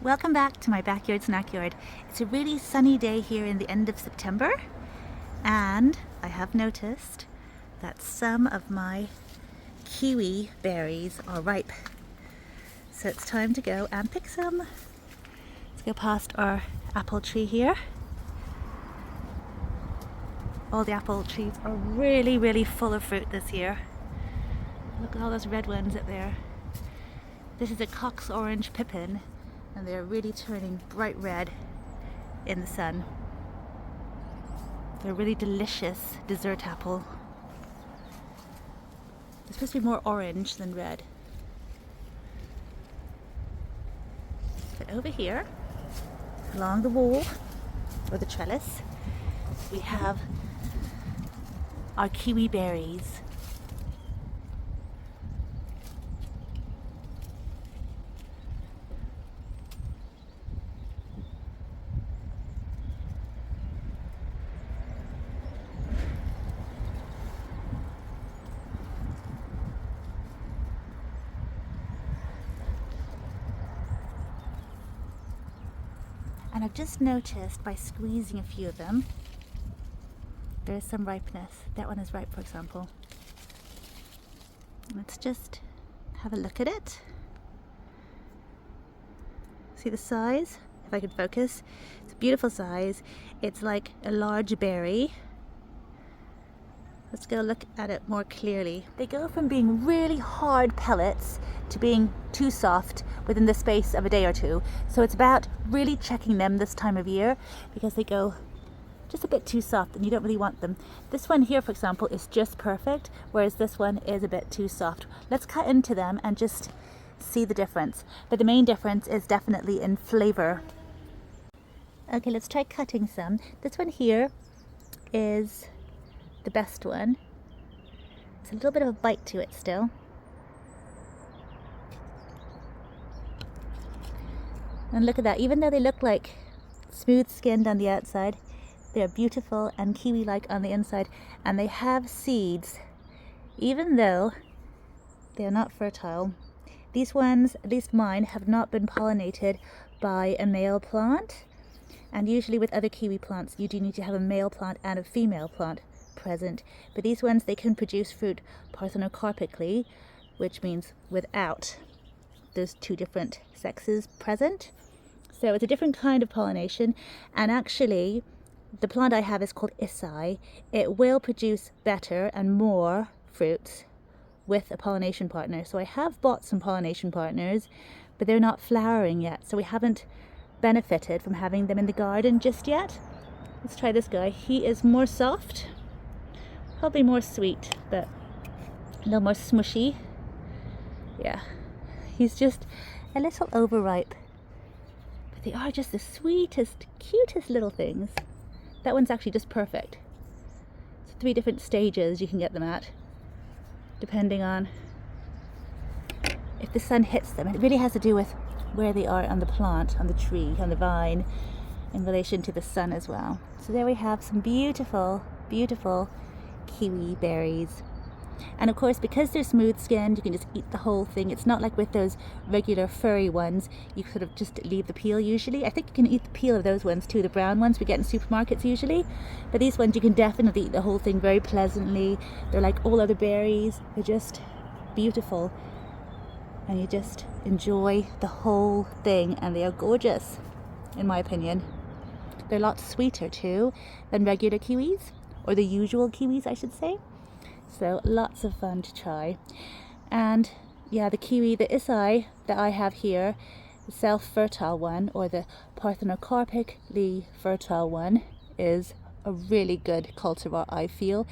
Welcome back to my backyard snack yard. It's a really sunny day here in the end of September, and I have noticed that some of my kiwi berries are ripe. So it's time to go and pick some. Let's go past our apple tree here. All the apple trees are really full of fruit this year. Look at all those red ones up there. This is a Cox Orange Pippin, and they're really turning bright red in the sun. They're a really delicious dessert apple. They're supposed to be more orange than red. But over here, along the wall, or the trellis, we have our kiwi berries. And I've just noticed by squeezing a few of them, there is some ripeness. That one is ripe, for example. Let's just have a look at it. See the size? If I could focus. It's a beautiful size. It's like a large berry. Let's go look at it more clearly. They go from being really hard pellets to being too soft within the space of a day or two. So it's about really checking them this time of year, because they go just a bit too soft and you don't really want them. This one here, for example, is just perfect, whereas this one is a bit too soft. Let's cut into them and just see the difference. But the main difference is definitely in flavor. Okay, let's try cutting some. This one here is the best one. It's a little bit of a bite to it still. And look at that, even though they look like smooth skinned on the outside, they're beautiful and kiwi-like on the inside, and they have seeds, even though they're not fertile. These ones, at least mine, have not been pollinated by a male plant, and usually with other kiwi plants you do need to have a male plant and a female plant present, but these ones, they can produce fruit parthenocarpically, which means without those two different sexes present. So it's a different kind of pollination, and actually the plant I have is called Issai. It will produce better and more fruits with a pollination partner. So I have bought some pollination partners, but they're not flowering yet, so we haven't benefited from having them in the garden just yet. Let's try this guy. He is more soft, probably more sweet, but a little more smushy. Yeah, he's just a little overripe, but they are just the sweetest, cutest little things. That one's actually just perfect. So 3 different stages you can get them at, depending on if the sun hits them. It really has to do with where they are on the plant, on the tree, on the vine, in relation to the sun as well. So there we have some beautiful kiwi berries. And of course, because they're smooth skinned, you can just eat the whole thing. It's not like with those regular furry ones, you sort of just leave the peel usually. I think you can eat the peel of those ones too, the brown ones we get in supermarkets usually. But these ones you can definitely eat the whole thing very pleasantly. They're like all other berries. They're just beautiful. And you just enjoy the whole thing, and they are gorgeous, in my opinion. They're a lot sweeter too than regular kiwis, or the usual kiwis I should say. So lots of fun to try. And yeah, the kiwi, the Issai that I have here, the self-fertile one, or the parthenocarpically fertile one, is a really good cultivar, I feel.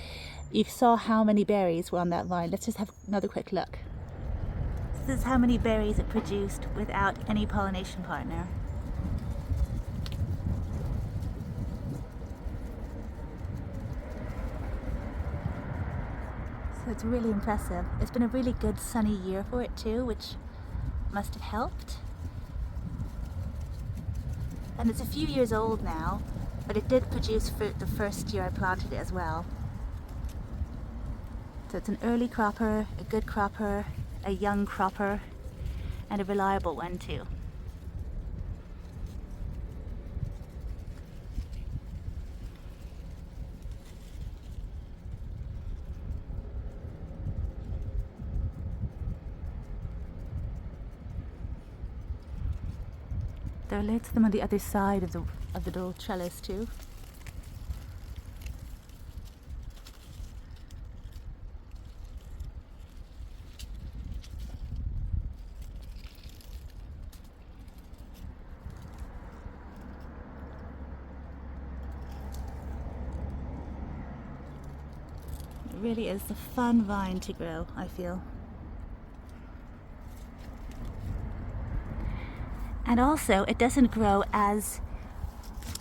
You saw how many berries were on that vine. Let's just have another quick look. This is how many berries it produced without any pollination partner. So it's really impressive. It's been a really good sunny year for it too, which must have helped. And it's a few years old now, but it did produce fruit the first year I planted it as well. So it's an early cropper, a good cropper, a young cropper, and a reliable one too. There are loads of them on the other side of the little trellis too. It really is a fun vine to grow, I feel. And also, it doesn't grow as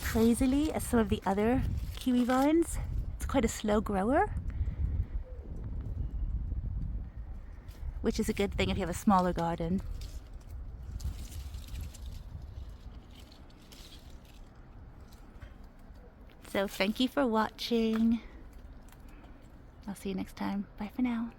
crazily as some of the other kiwi vines. It's quite a slow grower, which is a good thing if you have a smaller garden. So thank you for watching. I'll see you next time. Bye for now.